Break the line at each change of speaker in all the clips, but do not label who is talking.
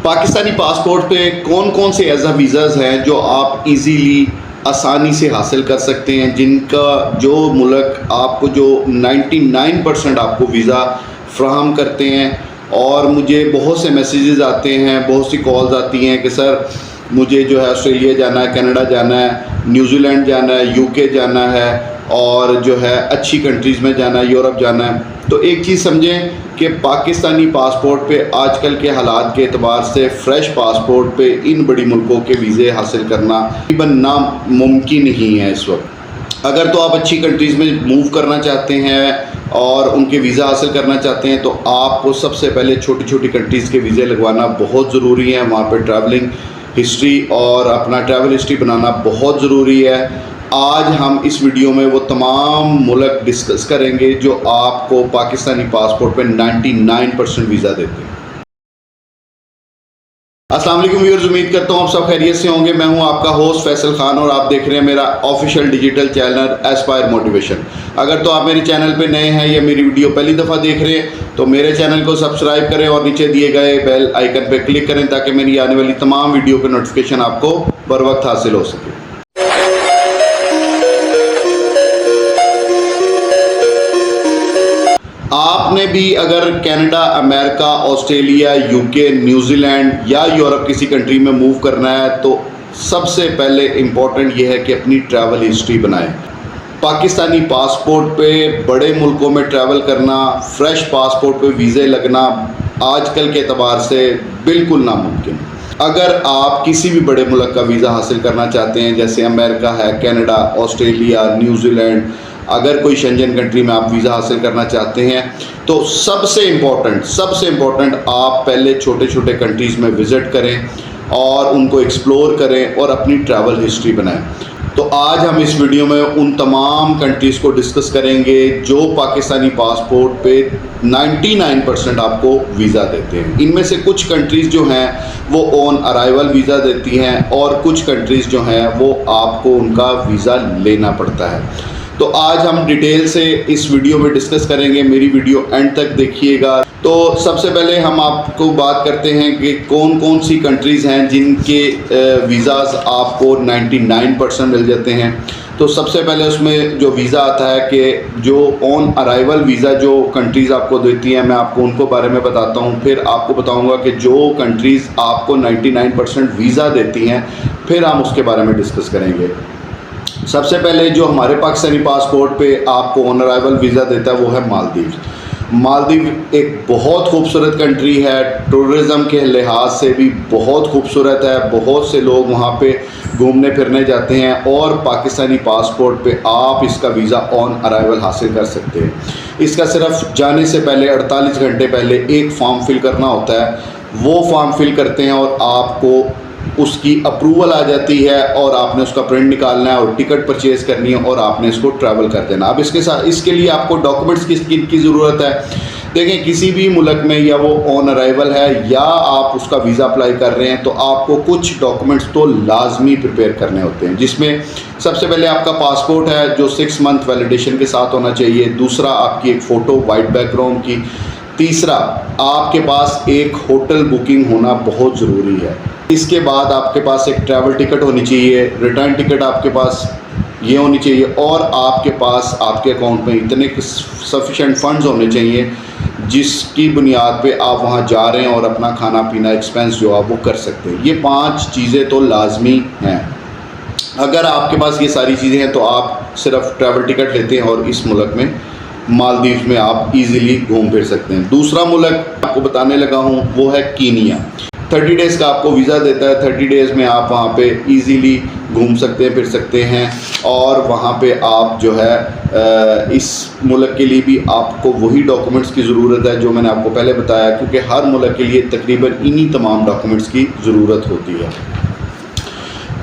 Pakistani passport पे कौन कौन से एज़ा वीज़ाज़ हैं जो आप इजीली आसानी से हासिल कर सकते हैं, जिनका जो मुल्क आपको जो 99% आपको वीज़ा फ्राहम करते हैं। और मुझे बहुत से मैसेजेस आते हैं, बहुत सी कॉल्स आती हैं कि सर मुझे जो है ऑस्ट्रेलिया जाना है, कनाडा जाना है, न्यूजीलैंड जाना है, यूके जाना है और जो है अच्छी कंट्रीज़ में जाना है, यूरोप जाना है। तो एक चीज़ समझें कि पाकिस्तानी पासपोर्ट पे आजकल के हालात के एतबार से फ़्रेश पासपोर्ट पे इन बड़ी मुल्कों के वीज़े हासिल करना तकरीबन नामुमकिन ही है इस वक्त। अगर तो आप अच्छी कंट्रीज़ में मूव करना चाहते हैं और उनके वीज़ा हासिल करना चाहते हैं तो आपको सबसे पहले छोटी छोटी कंट्रीज़ के वीज़े लगवाना बहुत ज़रूरी है। वहाँ पर ट्रैवलिंग हिस्ट्री और अपना ट्रैवल हिस्ट्री बनाना बहुत ज़रूरी है। आज हम इस वीडियो में वो तमाम मुल्क डिस्कस करेंगे जो आपको पाकिस्तानी पासपोर्ट पे 99% वीज़ा देते हैं। अस्सलाम वालेकुम व्यूअर्स, उम्मीद करता हूँ आप सब खैरियत से होंगे। मैं हूँ आपका होस्ट फैसल खान और आप देख रहे हैं मेरा official digital channel Aspire motivation. अगर तो आप मेरे चैनल पे नए हैं या मेरी वीडियो पहली दफ़ा देख रहे हैं तो मेरे चैनल को सब्सक्राइब करें और नीचे दिए गए बेल आइकन पर क्लिक करें ताकि मेरी आने वाली तमाम वीडियो के नोटिफिकेशन आपको बर वक्त हासिल हो सके। आपने भी अगर Canada, America, Australia, UK, New Zealand या यूरोप किसी कंट्री में मूव करना है तो सबसे पहले इम्पॉर्टेंट ये है कि अपनी ट्रैवल हिस्ट्री बनाएं। पाकिस्तानी पासपोर्ट पे बड़े मुल्कों में ट्रैवल करना, फ्रेश पासपोर्ट पे वीज़े लगना आजकल के एतबार से बिल्कुल नामुमकिन। अगर आप किसी भी बड़े मुल्क का वीज़ा हासिल करना चाहते हैं जैसे अमेरिका है, कनाडा, ऑस्ट्रेलिया, न्यूजीलैंड, अगर कोई शेंजन कंट्री में आप वीज़ा हासिल करना चाहते हैं तो सबसे इम्पॉर्टेंट आप पहले छोटे छोटे कंट्रीज़ में विज़िट करें और उनको एक्सप्लोर करें और अपनी ट्रैवल हिस्ट्री बनाएं। तो आज हम इस वीडियो में उन तमाम कंट्रीज़ को डिस्कस करेंगे जो पाकिस्तानी पासपोर्ट पे 99% आपको वीज़ा देते हैं। इनमें से कुछ कंट्रीज़ जो हैं वो ऑन अराइवल वीज़ा देती हैं और कुछ कंट्रीज़ जो हैं वो आपको उनका वीज़ा लेना पड़ता है। तो आज हम डिटेल से इस वीडियो में डिस्कस करेंगे, मेरी वीडियो एंड तक देखिएगा। तो सबसे पहले हम आपको बात करते हैं कि कौन कौन सी कंट्रीज़ हैं जिनके वीज़ाज़ आपको 99% मिल जाते हैं। तो सबसे पहले उसमें जो वीज़ा आता है कि जो ऑन अराइवल वीज़ा जो कंट्रीज़ आपको देती हैं, मैं आपको उनको बारे में बताता हूँ। फिर आपको बताऊँगा कि जो कंट्रीज़ आपको 99% वीज़ा देती हैं फिर हम उसके बारे में डिस्कस करेंगे। सबसे पहले जो हमारे पाकिस्तानी पासपोर्ट पे आपको ऑन अराइवल वीज़ा देता है वो है मालदीव। मालदीव एक बहुत खूबसूरत कंट्री है, टूरिज़म के लिहाज से भी बहुत खूबसूरत है। बहुत से लोग वहाँ पे घूमने फिरने जाते हैं और पाकिस्तानी पासपोर्ट पे आप इसका वीज़ा ऑन अराइवल हासिल कर सकते हैं। इसका सिर्फ जाने से पहले 48 घंटे पहले एक फॉर्म फिल करना होता है, वो फॉर्म फिल करते हैं और आपको उसकी अप्रूवल आ जाती है और आपने उसका प्रिंट निकालना है और टिकट परचेज़ करनी है और आपने इसको ट्रैवल कर देना। अब इसके लिए आपको डॉक्यूमेंट्स की ज़रूरत है। देखें, किसी भी मुल्क में या वो ऑन अराइवल है या आप उसका वीज़ा अप्लाई कर रहे हैं तो आपको कुछ डॉक्यूमेंट्स तो लाजमी प्रिपेयर करने होते हैं, जिसमें सबसे पहले आपका पासपोर्ट है जो 6 मंथ वैलिडेशन के साथ होना चाहिए। दूसरा आपकी एक फ़ोटो वाइट बैकग्राउंड की। तीसरा आपके पास एक होटल बुकिंग होना बहुत ज़रूरी है। इसके बाद आपके पास एक ट्रैवल टिकट होनी चाहिए, रिटर्न टिकट आपके पास ये होनी चाहिए और आपके पास आपके अकाउंट में इतने सफिशेंट फ़ंड्स होने चाहिए जिसकी बुनियाद पे आप वहाँ जा रहे हैं और अपना खाना पीना एक्सपेंस जो आप वो कर सकते हैं। ये 5 चीज़ें तो लाजमी हैं। अगर आपके पास ये सारी चीज़ें हैं तो आप सिर्फ ट्रैवल टिकट लेते हैं और इस मुल्क में मालदीव में आप इजीली घूम फिर सकते हैं। दूसरा मुल्क आपको बताने लगा हूँ वो है कीनिया। 30 डेज़ का आपको वीज़ा देता है। 30 डेज़ में आप वहाँ पे इजीली घूम सकते हैं, फिर सकते हैं और वहाँ पे आप जो है इस मुल्क के लिए भी आपको वही डॉक्यूमेंट्स की ज़रूरत है जो मैंने आपको पहले बताया, क्योंकि हर मुल्क के लिए तकरीबन इन्हीं तमाम डॉक्यूमेंट्स की ज़रूरत होती है।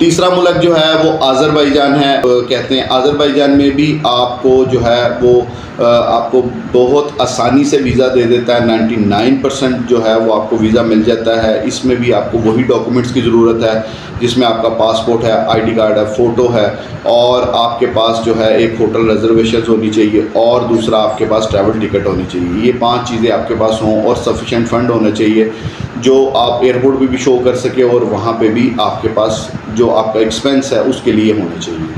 तीसरा मुल्क जो है वो आज़रबाईजान है। कहते हैं आज़रबाईजान में भी आपको जो है वो आपको बहुत आसानी से वीज़ा दे देता है। 99% जो है वो आपको वीज़ा मिल जाता है। इसमें भी आपको वही डॉक्यूमेंट्स की ज़रूरत है जिसमें आपका पासपोर्ट है, आईडी कार्ड है, फ़ोटो है और आपके पास जो है एक होटल रिजर्वेशन होनी चाहिए और दूसरा आपके पास ट्रैवल टिकट होनी चाहिए। ये 5 चीज़ें आपके पास हों और सफिशेंट फ़ंड होने चाहिए जो आप एयरपोर्ट पे भी शो कर सके और वहाँ पे भी आपके पास जो आपका एक्सपेंस है उसके लिए होने चाहिए।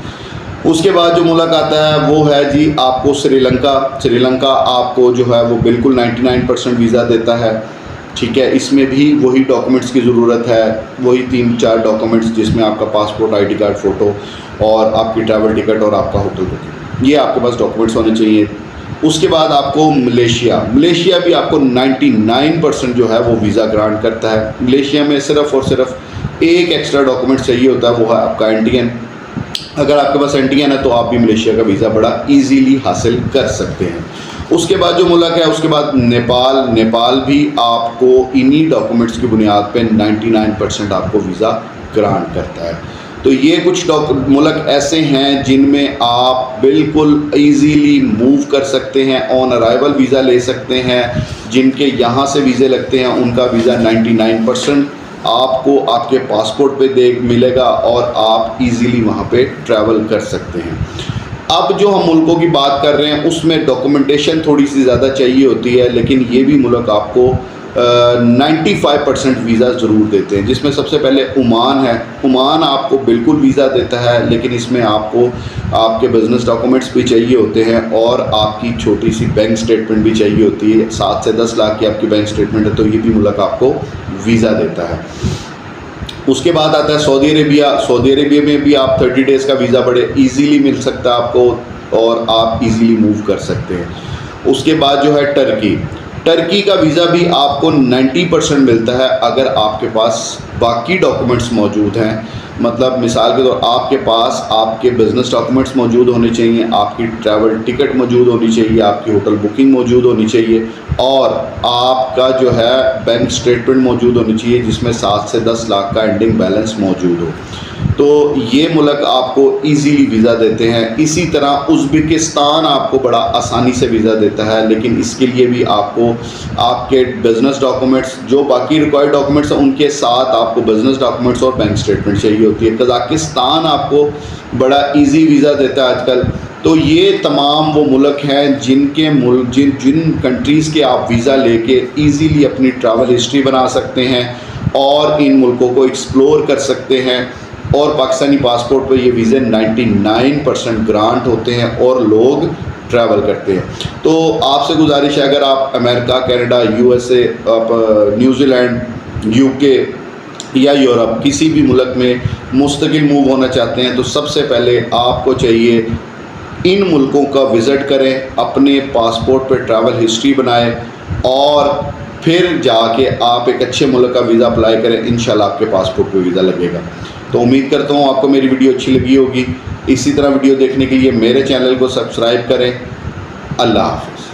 उसके बाद जो मुल्क आता है वो है जी आपको श्रीलंका। श्रीलंका आपको जो है वो बिल्कुल 99% वीज़ा देता है। ठीक है, इसमें भी वही डॉक्यूमेंट्स की ज़रूरत है, वही 3-4 डॉक्यूमेंट्स जिसमें आपका पासपोर्ट, आईडी कार्ड, फ़ोटो और आपकी ट्रैवल टिकट और आपका होटल बुकिंग, ये आपके पास डॉक्यूमेंट्स होने चाहिए। उसके बाद आपको मलेशिया भी आपको 99% जो है वो वीज़ा ग्रांट करता है। मलेशिया में सिर्फ़ और सिर्फ एक एक्स्ट्रा डॉक्यूमेंट चाहिए होता है, वो है आपका एनटीएन। अगर आपके पास एनटीएन है तो आप भी मलेशिया का वीज़ा बड़ा इजीली हासिल कर सकते हैं। उसके बाद जो मुल्क है उसके बाद नेपाल भी आपको इन्हीं डॉक्यूमेंट्स की बुनियाद पे 99% आपको वीज़ा ग्रांट करता है। तो ये कुछ मुल्क ऐसे हैं जिनमें आप बिल्कुल इजीली मूव कर सकते हैं, ऑन अराइवल वीज़ा ले सकते हैं। जिनके यहाँ से वीज़े लगते हैं उनका वीज़ा 99% आपको आपके पासपोर्ट पे मिलेगा और आप इजीली वहाँ पे ट्रैवल कर सकते हैं। अब जो हम मुल्कों की बात कर रहे हैं उसमें डॉक्यूमेंटेशन थोड़ी सी ज़्यादा चाहिए होती है, लेकिन ये भी मुल्क आपको 95% वीज़ा ज़रूर देते हैं। जिसमें सबसे पहले ओमान है। ओमान आपको बिल्कुल वीज़ा देता है, लेकिन इसमें आपको आपके बिज़नेस डॉक्यूमेंट्स भी चाहिए होते हैं और आपकी छोटी सी बैंक स्टेटमेंट भी चाहिए होती है। 7 से 10 लाख की आपकी बैंक स्टेटमेंट है तो ये भी मुल्क आपको वीज़ा देता है। उसके बाद आता है सऊदी अरेबिया में भी आप 30 डेज़ का वीज़ा बड़े इजीली मिल सकता है आपको और आप इजीली मूव कर सकते हैं। उसके बाद जो है टर्की का वीज़ा भी आपको 90% मिलता है अगर आपके पास बाकी डॉक्यूमेंट्स मौजूद हैं। मतलब मिसाल के तौर आपके पास आपके बिज़नेस डॉक्यूमेंट्स मौजूद होने चाहिए, आपकी ट्रैवल टिकट मौजूद होनी चाहिए, आपकी होटल बुकिंग मौजूद होनी चाहिए और आपका जो है बैंक स्टेटमेंट मौजूद होनी चाहिए जिसमें 7 से 10 लाख का एंडिंग बैलेंस मौजूद हो। तो ये मुल्क आपको इजीली वीज़ा देते हैं। इसी तरह उज़्बेकिस्तान आपको बड़ा आसानी से वीज़ा देता है, लेकिन इसके लिए भी आपको आपके बिज़नेस डॉक्यूमेंट्स जो बाकी रिक्वायर्ड डॉक्यूमेंट्स हैं उनके साथ आपको बिज़नेस डॉक्यूमेंट्स और बैंक स्टेटमेंट चाहिए होती है। कज़ाकिस्तान आपको बड़ा इजी वीज़ा देता है आजकल। तो ये तमाम वो मुल्क हैं जिन कंट्रीज़ के आप वीज़ा लेके इजीली अपनी ट्रैवल हिस्ट्री बना सकते हैं और इन मुल्कों को एक्सप्लोर कर सकते हैं। और पाकिस्तानी पासपोर्ट पे ये वीज़े 99% ग्रांट होते हैं और लोग ट्रैवल करते हैं। तो आपसे गुजारिश है, अगर आप अमेरिका, कनाडा, यूएसए, आप न्यूजीलैंड, यूके या यूरोप किसी भी मुल्क में मुस्तकिल मूव होना चाहते हैं तो सबसे पहले आपको चाहिए इन मुल्कों का विज़िट करें, अपने पासपोर्ट पे ट्रैवल हिस्ट्री बनाएं और फिर जाके आप एक अच्छे मुल्क का वीज़ा अप्लाई करें। इंशाल्लाह आपके पासपोर्ट पे वीज़ा लगेगा। तो उम्मीद करता हूँ आपको मेरी वीडियो अच्छी लगी होगी। इसी तरह वीडियो देखने के लिए मेरे चैनल को सब्सक्राइब करें। अल्लाह हाफ़िज़।